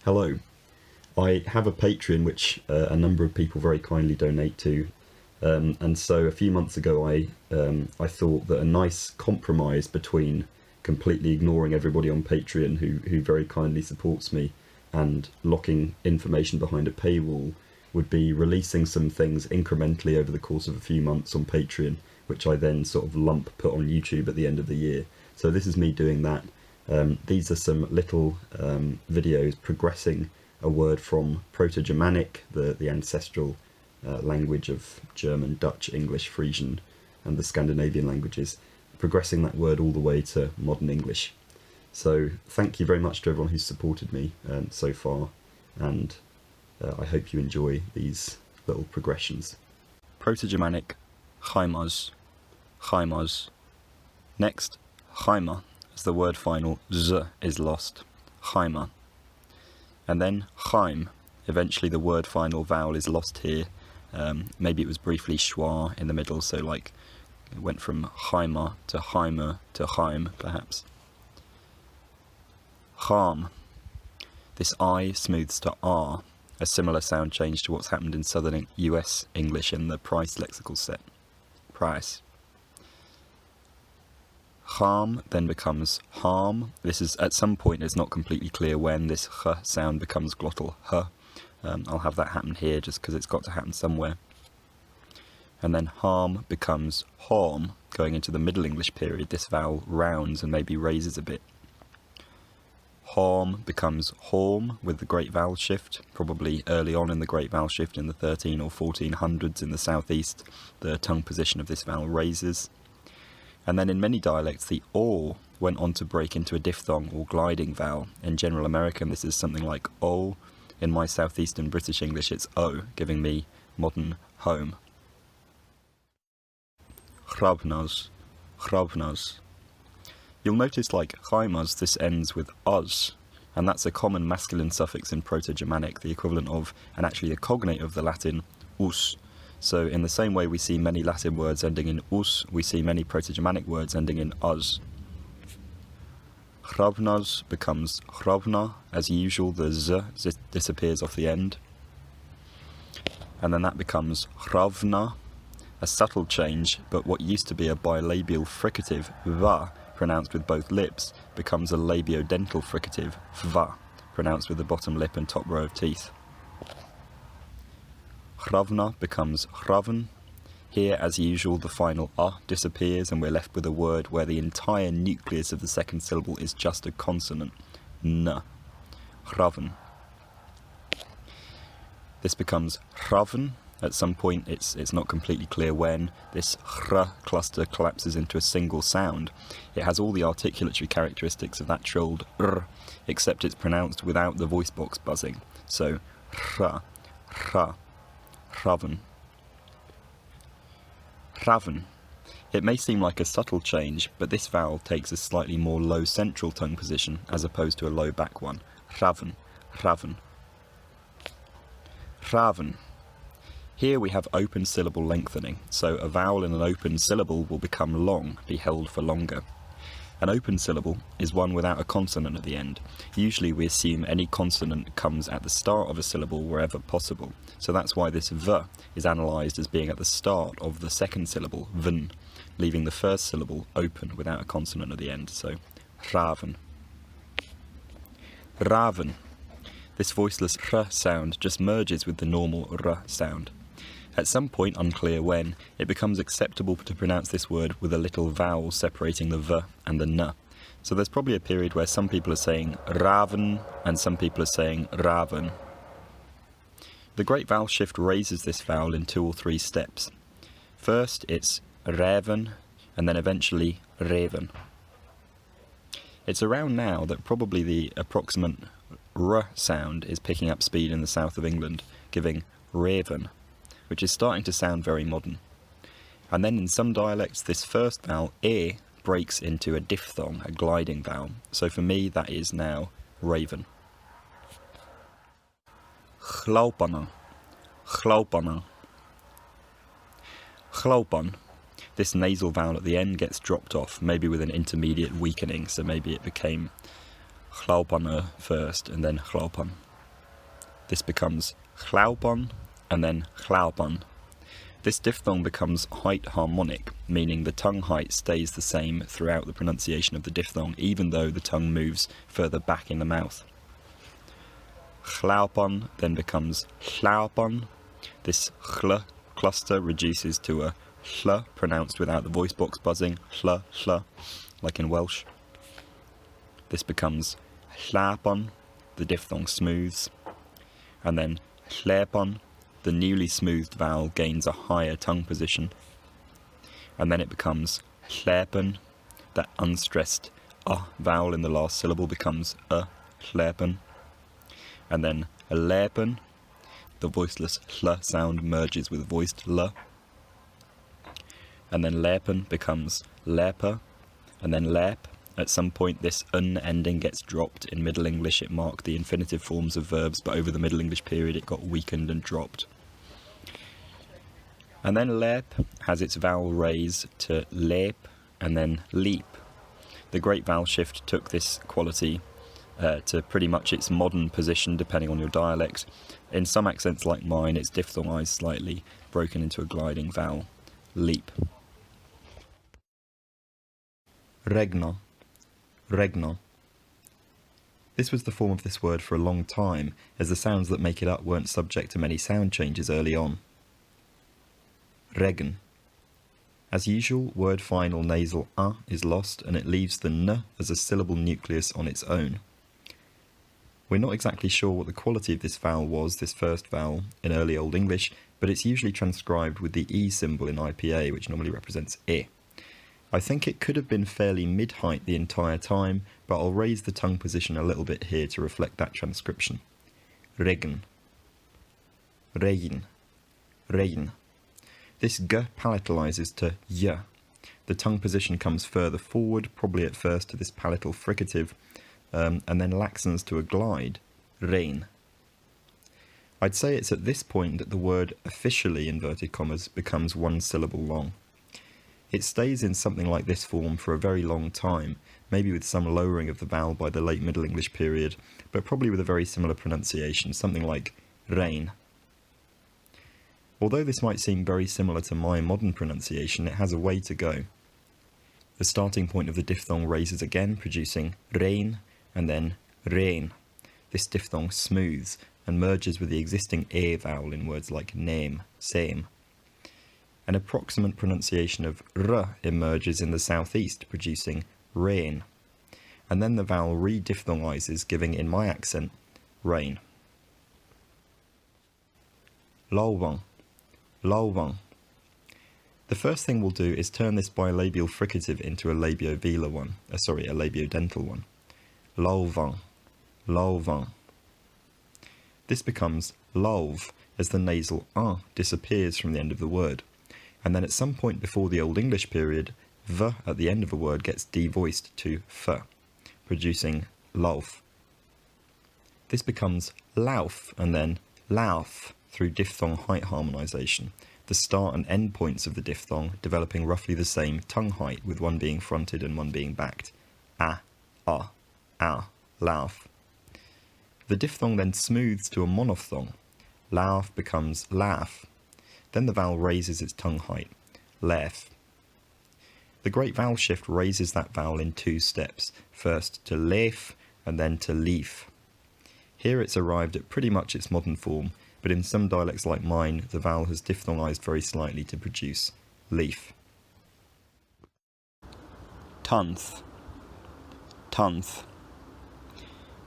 Hello. I have a Patreon which a number of people very kindly donate to, and so a few months ago I thought that a nice compromise between completely ignoring everybody on Patreon who very kindly supports me and locking information behind a paywall would be releasing some things incrementally over the course of a few months on Patreon, which I then sort of put on YouTube at the end of the year. So this is me doing that. These are some little videos progressing a word from Proto-Germanic, the ancestral language of German, Dutch, English, Frisian and the Scandinavian languages, progressing that word all the way to modern English. So thank you very much to everyone who's supported me so far, and I hope you enjoy these little progressions. Proto-Germanic, chaimaz, chaimaz. Next, chaima, as the word final z is lost, chaima. And then chaim, eventually the word final vowel is lost here. Maybe it was briefly schwa in the middle, so like it went from chaima to chaimer to chaim, perhaps. Cham. This I smooths to R, a similar sound change to what's happened in southern US English in the Price lexical set. Price. Cham then becomes harm. This is, at some point, it's not completely clear when this ch sound becomes glottal h. I'll have that happen here just because it's got to happen somewhere. And then harm becomes harm. Going into the Middle English period, this vowel rounds and maybe raises a bit. Harm becomes horm with the great vowel shift, probably early on in the great vowel shift in the 13 or 1400s in the southeast, the tongue position of this vowel raises. And then in many dialects the o went on to break into a diphthong or gliding vowel. In general American this is something like o. In my southeastern British English it's o, giving me modern home. Chrabnaz, chrabnaz. You'll notice like chaimaz this ends with uz, and that's a common masculine suffix in Proto-Germanic, the equivalent of, and actually the cognate of the Latin us. So in the same way we see many Latin words ending in us, we see many Proto-Germanic words ending in uz. Chrabnaz becomes chrabna, as usual the z disappears off the end. And then that becomes chravna, a subtle change, but what used to be a bilabial fricative va, pronounced with both lips, becomes a labiodental fricative va, pronounced with the bottom lip and top row of teeth. Chravna becomes chraven. Here, as usual, the final a disappears and we're left with a word where the entire nucleus of the second syllable is just a consonant, n. Chraven. This becomes chraven. At some point, it's not completely clear when, this chr cluster collapses into a single sound. It has all the articulatory characteristics of that trilled r, except it's pronounced without the voice box buzzing. So, chra, chra, chraven. Chraven. It may seem like a subtle change, but this vowel takes a slightly more low central tongue position as opposed to a low back one. Chraven, chraven. Chraven. Here we have open syllable lengthening, so a vowel in an open syllable will become long, be held for longer. An open syllable is one without a consonant at the end. Usually we assume any consonant comes at the start of a syllable wherever possible, so that's why this v is analysed as being at the start of the second syllable, vn, leaving the first syllable open without a consonant at the end, so raven. Raven. This voiceless r sound just merges with the normal r sound. At some point, unclear when, it becomes acceptable to pronounce this word with a little vowel separating the v and the n. So there's probably a period where some people are saying raven and some people are saying raven. The great vowel shift raises this vowel in 2 or 3 steps. First it's raven and then eventually raven. It's around now that probably the approximate r sound is picking up speed in the south of England, giving raven, which is starting to sound very modern. And then in some dialects this first vowel, e, breaks into a diphthong, a gliding vowel. So for me that is now raven. Chlaupanen, chlaupanen. Chlaupan. This nasal vowel at the end gets dropped off, maybe with an intermediate weakening, so maybe it became chlaupaner first and then chlaupan. This becomes chlaubon and then chlaubon. This diphthong becomes height harmonic, meaning the tongue height stays the same throughout the pronunciation of the diphthong, even though the tongue moves further back in the mouth. Chlaubon then becomes chlaubon. This chl cluster reduces to a hl pronounced without the voice box buzzing, hl, like in Welsh. This becomes chlabon, the diphthong smooths, and then chlebon, the newly smoothed vowel gains a higher tongue position, and then it becomes chleben, that unstressed vowel in the last syllable becomes chleben, and then leben, the voiceless hl sound merges with voiced l, and then leben becomes leper, and then lep. At some point this un ending gets dropped. In Middle English it marked the infinitive forms of verbs, but over the Middle English period it got weakened and dropped. And then lep has its vowel raise to lep and then leap. The great vowel shift took this quality to pretty much its modern position depending on your dialect. In some accents like mine it's diphthongized slightly, broken into a gliding vowel. Leap. Regna. Regna. This was the form of this word for a long time, as the sounds that make it up weren't subject to many sound changes early on. Regen. As usual, word final nasal a is lost and it leaves the n as a syllable nucleus on its own. We're not exactly sure what the quality of this vowel was, this first vowel, in early Old English, but it's usually transcribed with the e symbol in IPA, which normally represents I. I think it could have been fairly mid-height the entire time, but I'll raise the tongue position a little bit here to reflect that transcription. Regen. Regen. Regen. This g palatalizes to y. The tongue position comes further forward, probably at first to this palatal fricative, and then laxens to a glide. Rein. I'd say it's at this point that the word officially, inverted commas, becomes one syllable long. It stays in something like this form for a very long time, maybe with some lowering of the vowel by the late Middle English period, but probably with a very similar pronunciation, something like rein. Although this might seem very similar to my modern pronunciation, it has a way to go. The starting point of the diphthong raises again, producing rein, and then rein. This diphthong smooths and merges with the existing e vowel in words like name, same. An approximate pronunciation of r emerges in the southeast, producing rain, and then the vowel re-diphthongizes, giving, in my accent, rain. Laubang. Laubang. The first thing we'll do is turn this bilabial fricative into a labiovelar one, a labiodental one. Lauvang. Lauvang. This becomes lauv, as the nasal a disappears from the end of the word. And then at some point before the Old English period, v at the end of a word gets devoiced to f, producing lauf. This becomes lauf and then lauf through diphthong height harmonization, the start and end points of the diphthong developing roughly the same tongue height, with one being fronted and one being backed. A, lauf. The diphthong then smooths to a monophthong. Lauf becomes laugh. Then the vowel raises its tongue height, lef. The great vowel shift raises that vowel in two steps, first to lef and then to leaf. Here it's arrived at pretty much its modern form, but in some dialects like mine, the vowel has diphthongized very slightly to produce leaf. Tunth. Tunth.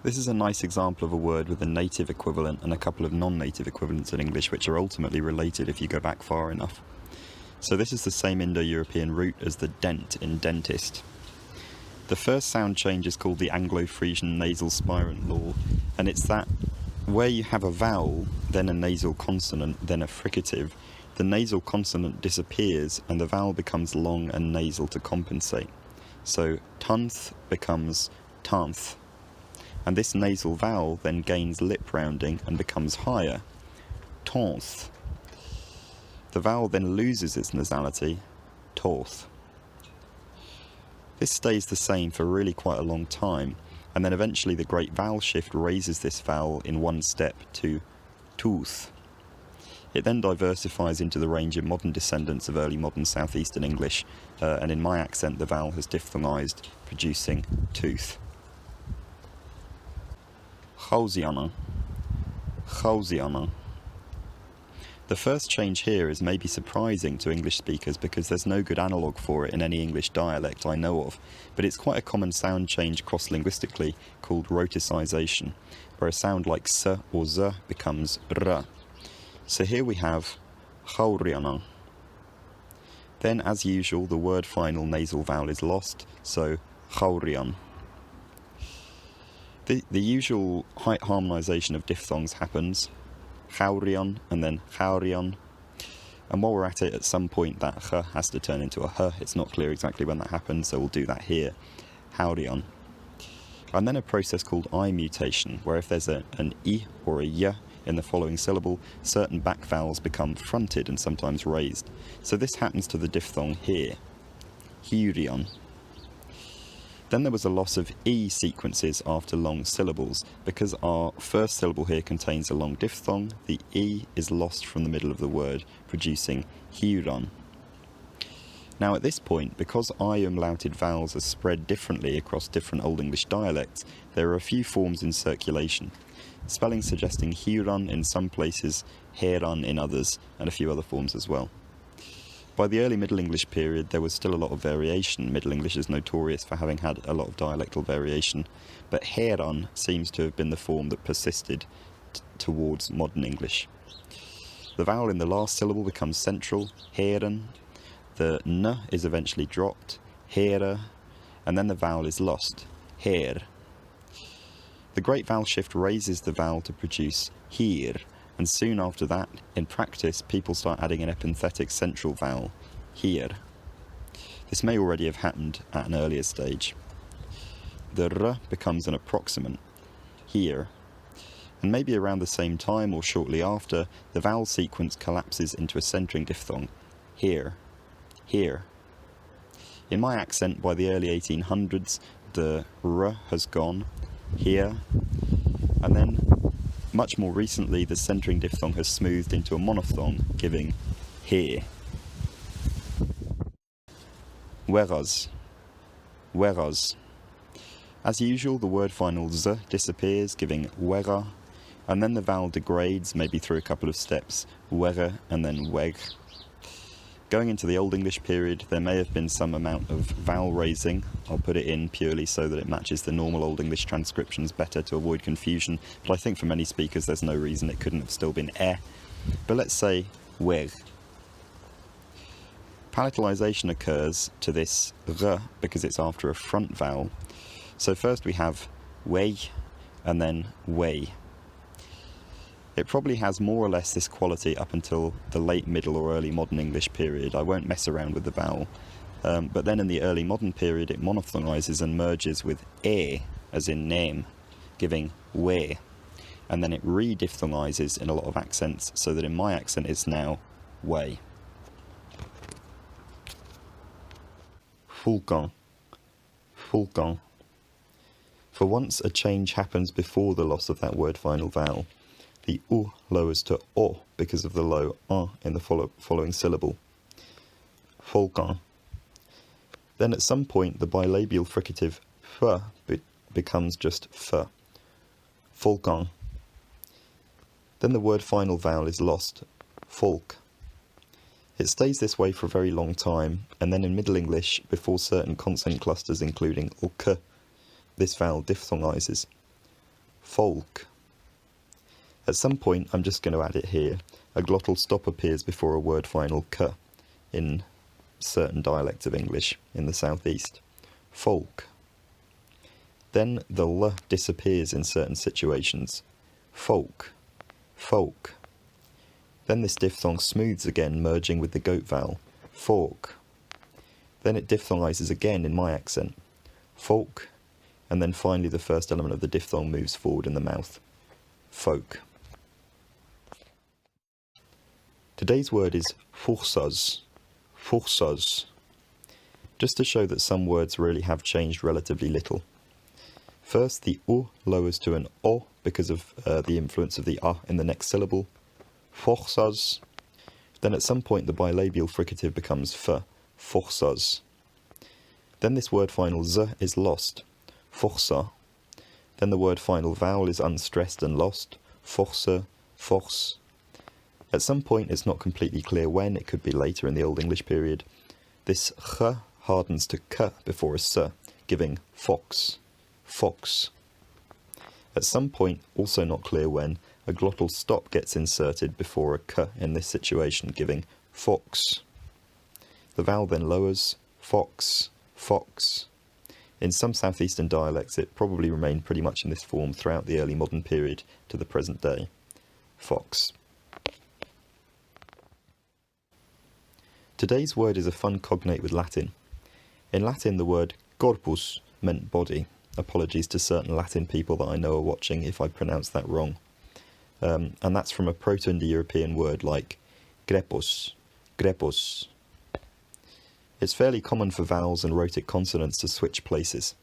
This is a nice example of a word with a native equivalent and a couple of non-native equivalents in English, which are ultimately related if you go back far enough. So this is the same Indo-European root as the dent in dentist. The first sound change is called the Anglo-Frisian nasal spirant law, and it's that where you have a vowel, then a nasal consonant, then a fricative, the nasal consonant disappears and the vowel becomes long and nasal to compensate. So tunth becomes tanth. And this nasal vowel then gains lip rounding and becomes higher, tonth. The vowel then loses its nasality, torth. This stays the same for really quite a long time, and then eventually the great vowel shift raises this vowel in one step to tooth. It then diversifies into the range of modern descendants of early modern southeastern English, and in my accent the vowel has diphthongized, producing tooth. Gauziana. Gauziana. The first change here is maybe surprising to English speakers because there's no good analogue for it in any English dialect I know of, but it's quite a common sound change cross-linguistically called rhoticization, where a sound like s or z becomes r. So here we have Gauriana. Then, as usual, the word final nasal vowel is lost, so Gaurian. The usual height harmonisation of diphthongs happens, Gaurian and then Gaurian. And while we're at it, at some point that h has to turn into a h. It's not clear exactly when that happens, so we'll do that here. Gaurian. And then a process called I mutation, where if there's an I or a y in the following syllable, certain back vowels become fronted and sometimes raised. So this happens to the diphthong here, Hiurion. Then there was a loss of E sequences after long syllables. Because our first syllable here contains a long diphthong, the E is lost from the middle of the word, producing Hiuron. Now at this point, because I umlauted vowels are spread differently across different Old English dialects, there are a few forms in circulation. Spelling suggesting Hiuron in some places, Heron in others, and a few other forms as well. By the early Middle English period, there was still a lot of variation. Middle English is notorious for having had a lot of dialectal variation, but Heron seems to have been the form that persisted towards modern English. The vowel in the last syllable becomes central, Heron. The n is eventually dropped, Here, and then the vowel is lost, Her. The great vowel shift raises the vowel to produce here, and soon after that, in practice, people start adding an epenthetic central vowel, here. This may already have happened at an earlier stage. The r becomes an approximant, here, and maybe around the same time or shortly after, the vowel sequence collapses into a centering diphthong, here, here. In my accent, by the early 1800s, the r has gone, here, and then much more recently the centering diphthong has smoothed into a monophthong, giving here. Whereas. As usual, the word final z disappears, giving wera, and then the vowel degrades, maybe through a couple of steps, were and then weg. Going into the Old English period, there may have been some amount of vowel raising. I'll put it in purely so that it matches the normal Old English transcriptions better to avoid confusion, but I think for many speakers there's no reason it couldn't have still been e. But let's say weg. Palatalization occurs to this r because it's after a front vowel. So first we have way and then way. It probably has more or less this quality up until the late Middle or early Modern English period. I won't mess around with the vowel. But then in the early Modern period it monophthongizes and merges with e, as in name, giving we. And then it re-diphthongizes in a lot of accents, so that in my accent it's now way. Fulcan. Fulcan. For once a change happens before the loss of that word final vowel. The u lowers to o because of the low a in the following syllable. Fulcan. Then at some point the bilabial fricative f becomes just f. Fulcan. Then the word final vowel is lost. Folk. It stays this way for a very long time, and then in Middle English, before certain consonant clusters including uk, this vowel diphthongizes. Folk. At some point, I'm just going to add it here, a glottal stop appears before a word final k in certain dialects of English in the southeast. Folk. Then the l disappears in certain situations. Folk. Folk. Then this diphthong smooths again, merging with the goat vowel. Fork. Then it diphthongizes again in my accent. Folk. And then finally the first element of the diphthong moves forward in the mouth. Folk. Today's word is forsaz. Forsaz. Just to show that some words really have changed relatively little. First, the U lowers to an O because of the influence of the A in the next syllable. Forças. Then at some point the bilabial fricative becomes F, forças. Then this word final Z is lost, força. Then the word final vowel is unstressed and lost, força, force. At some point it's not completely clear when, it could be later in the Old English period. This ch hardens to k before a s, giving fox, fox. At some point, also not clear when, a glottal stop gets inserted before a k in this situation, giving fox. The vowel then lowers, fox, fox. In some southeastern dialects it probably remained pretty much in this form throughout the early modern period to the present day. Fox. Today's word is a fun cognate with Latin. In Latin the word corpus meant body. Apologies to certain Latin people that I know are watching if I pronounce that wrong. And that's from a Proto-Indo-European word like grepos, grepos. It's fairly common for vowels and rhotic consonants to switch places.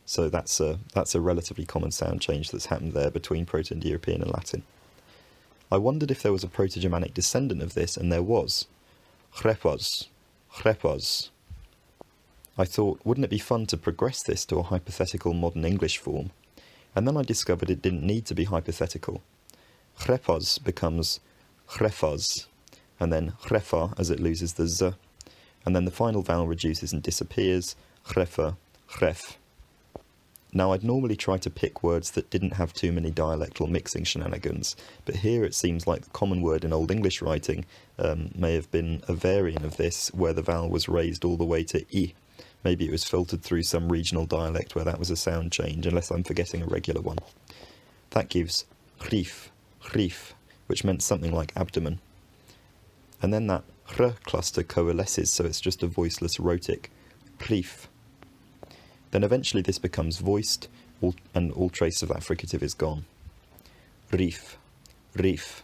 So that's a relatively common sound change that's happened there between Proto-Indo-European and Latin. I wondered if there was a Proto-Germanic descendant of this, and there was. Chrepas, chrepas. I thought, wouldn't it be fun to progress this to a hypothetical modern English form? And then I discovered it didn't need to be hypothetical. Chrepas becomes chrefas, and then chrefa as it loses the z, and then the final vowel reduces and disappears, chrefa, chref. Now I'd normally try to pick words that didn't have too many dialectal mixing shenanigans, but here it seems like the common word in Old English writing may have been a variant of this, where the vowel was raised all the way to I. Maybe it was filtered through some regional dialect where that was a sound change, unless I'm forgetting a regular one. That gives reef, reef, which meant something like abdomen. And then that r cluster coalesces, so it's just a voiceless rhotic, reef. Then eventually this becomes voiced, and all trace of that fricative is gone. Reef, reef.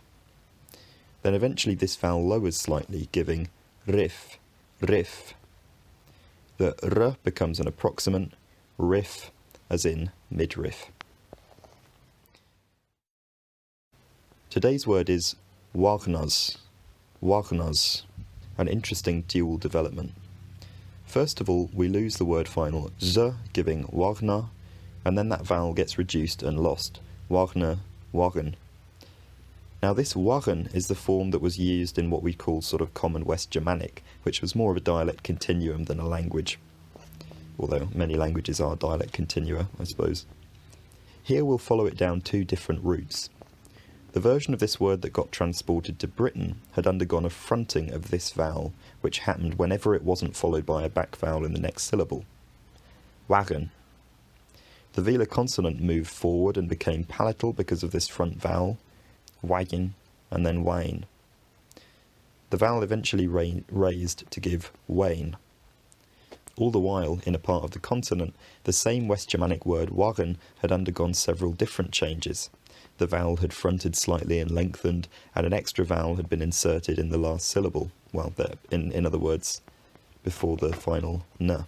Then eventually this vowel lowers slightly, giving riff, riff. The r becomes an approximant, riff, as in midriff. Today's word is wagnas, wagnas, an interesting dual development. First of all, we lose the word final z, giving wagna, and then that vowel gets reduced and lost, wagner, wagon. Now this wagon is the form that was used in what we call sort of common West Germanic, which was more of a dialect continuum than a language. Although many languages are dialect continua, I suppose. Here we'll follow it down two different routes. The version of this word that got transported to Britain had undergone a fronting of this vowel, which happened whenever it wasn't followed by a back vowel in the next syllable. Wagon. The velar consonant moved forward and became palatal because of this front vowel, wagon, and then wane. The vowel eventually raised to give wane. All the while, in a part of the consonant, the same West Germanic word wagon had undergone several different changes. The vowel had fronted slightly and lengthened, and an extra vowel had been inserted in the last syllable, well, in other words, before the final n.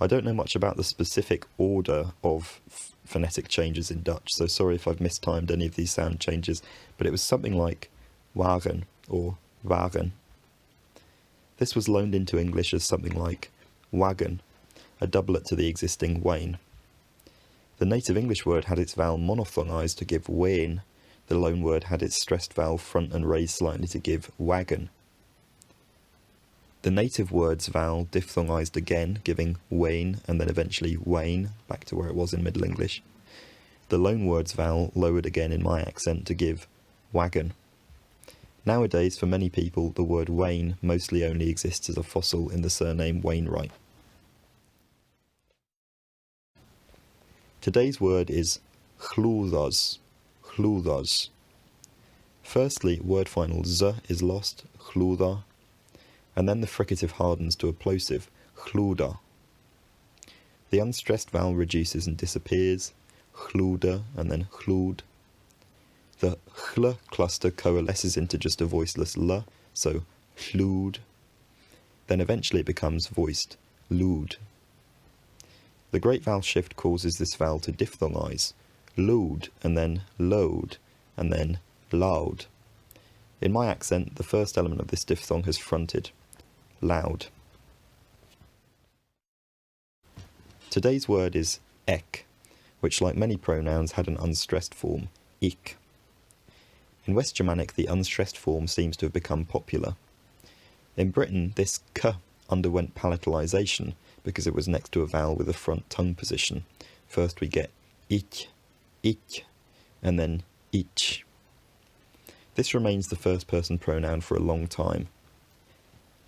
I don't know much about the specific order of phonetic changes in Dutch, so sorry if I've mistimed any of these sound changes, but it was something like wagen or wagen. This was loaned into English as something like wagon, a doublet to the existing wane. The native English word had its vowel monophthongized to give wane. The loan word had its stressed vowel front and raised slightly to give wagon. The native word's vowel diphthongized again, giving wane, and then eventually wane, back to where it was in Middle English. The loan word's vowel lowered again in my accent to give wagon. Nowadays, for many people, the word Wayne mostly only exists as a fossil in the surname Wainwright. Today's word is chlúðas, chlúðas. Firstly, word final z is lost, chlúða, and then the fricative hardens to a plosive, chlúda. The unstressed vowel reduces and disappears, chlúda, and then chlúd. The chl cluster coalesces into just a voiceless l, so chlúd. Then eventually it becomes voiced, lúd. The great vowel shift causes this vowel to diphthongize, lood, and then load, and then loud. In my accent, the first element of this diphthong has fronted, loud. Today's word is ek, which, like many pronouns, had an unstressed form, ik. In West Germanic, the unstressed form seems to have become popular. In Britain, this k underwent palatalization because it was next to a vowel with a front tongue position. First we get ich, and then ich. This remains the first person pronoun for a long time.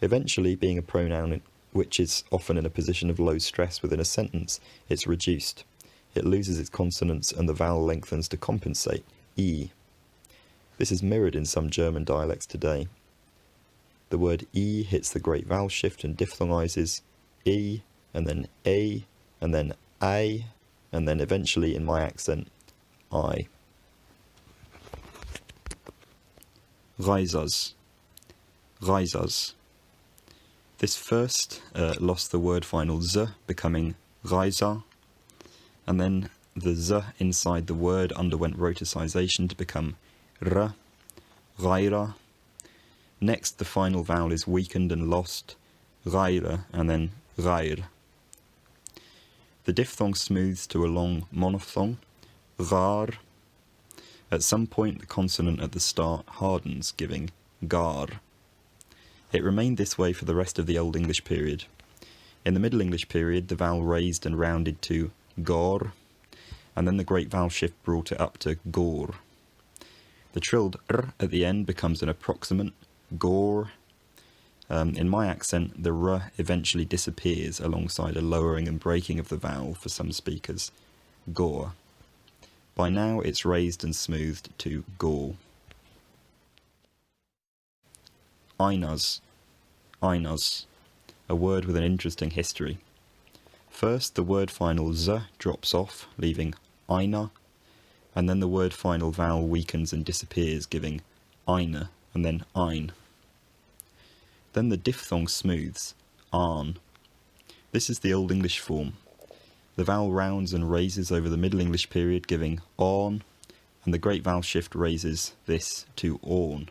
Eventually, being a pronoun which is often in a position of low stress within a sentence, it's reduced. It loses its consonants and the vowel lengthens to compensate, e. This is mirrored in some German dialects today. The word e hits the great vowel shift and diphthongizes e, and then a, and then I, and then eventually, in my accent, I. Reisers. This first lost the word final z, becoming Reiser, and then the z inside the word underwent roticization to become r, Reira. Next, the final vowel is weakened and lost, Reire, and then Reir. The diphthong smooths to a long monophthong, Rar. At some point, the consonant at the start hardens, giving gar. It remained this way for the rest of the Old English period. In the Middle English period, the vowel raised and rounded to gore, and then the great vowel shift brought it up to gore. The trilled r at the end becomes an approximant, gore. In my accent, the r eventually disappears alongside a lowering and breaking of the vowel for some speakers, gore. By now, it's raised and smoothed to gore. Einers, a word with an interesting history. First, the word final z drops off, leaving einer, and then the word final vowel weakens and disappears, giving eine, and then ein. Then the diphthong smooths, arn. This is the Old English form. The vowel rounds and raises over the Middle English period, giving on, and the great vowel shift raises this to orn.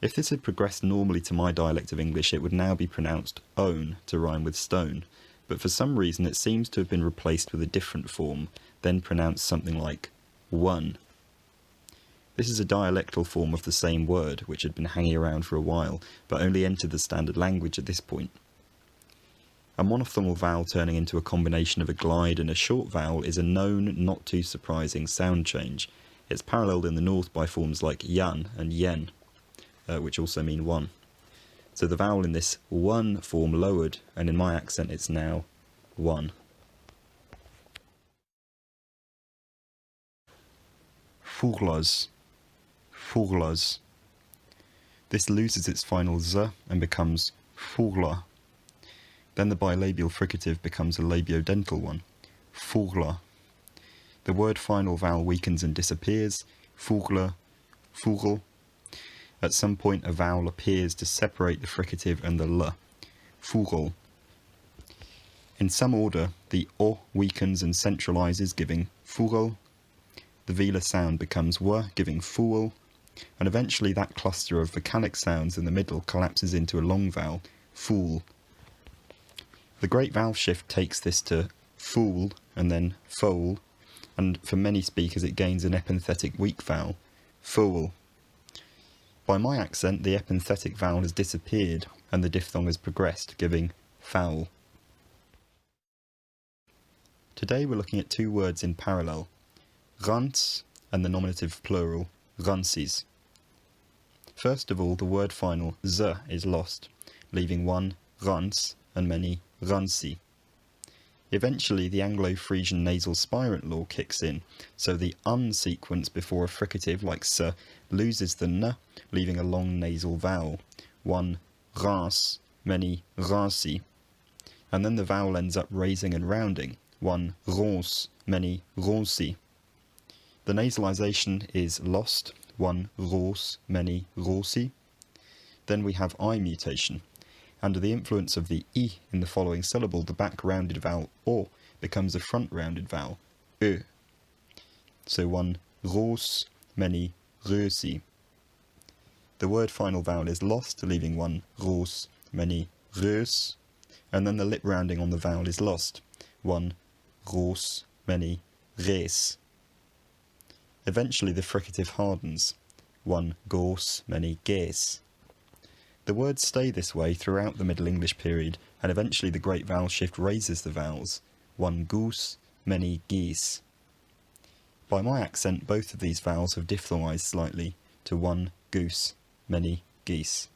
If this had progressed normally to my dialect of English, it would now be pronounced own to rhyme with stone, but for some reason it seems to have been replaced with a different form, then pronounced something like one. This is a dialectal form of the same word, which had been hanging around for a while, but only entered the standard language at this point. A monophthongal vowel turning into a combination of a glide and a short vowel is a known, not too surprising sound change. It's paralleled in the north by forms like yan and yen, which also mean one. So the vowel in this one form lowered, and in my accent it's now one. Furlas. This loses its final z and becomes furla. Then the bilabial fricative becomes a labiodental one, furla. The word final vowel weakens and disappears, furla, furl. At some point a vowel appears to separate the fricative and the l, furl. In some order, the o weakens and centralizes, giving furl. The velar sound becomes w, giving fool, and eventually that cluster of vocalic sounds in the middle collapses into a long vowel, fool. The great vowel shift takes this to fool and then foal, and for many speakers it gains an epenthetic weak vowel, fool. By my accent, the epenthetic vowel has disappeared and the diphthong has progressed, giving foul. Today we're looking at two words in parallel, rans and the nominative plural, ranses. First of all, the word final z is lost, leaving one rans and many ransi. Eventually, the Anglo-Frisian nasal spirant law kicks in, so the un sequence before a fricative like s loses the n, leaving a long nasal vowel, one ras, many rasi, and then the vowel ends up raising and rounding, one rons, many ronsi. The nasalization is lost, one ros, many rosi. Then we have I mutation, Under the influence of the I in the following syllable, the back rounded vowel O becomes a front rounded vowel, Ö. So one roos, many rösi. The word final vowel is lost, leaving one roos, many rös, and then the lip rounding on the vowel is lost, one roos, many res. Eventually the fricative hardens, one goose, many ges. The words stay this way throughout the Middle English period, and eventually the great vowel shift raises the vowels, one goose, many geese. By my accent, both of these vowels have diphthongized slightly to one goose, many geese.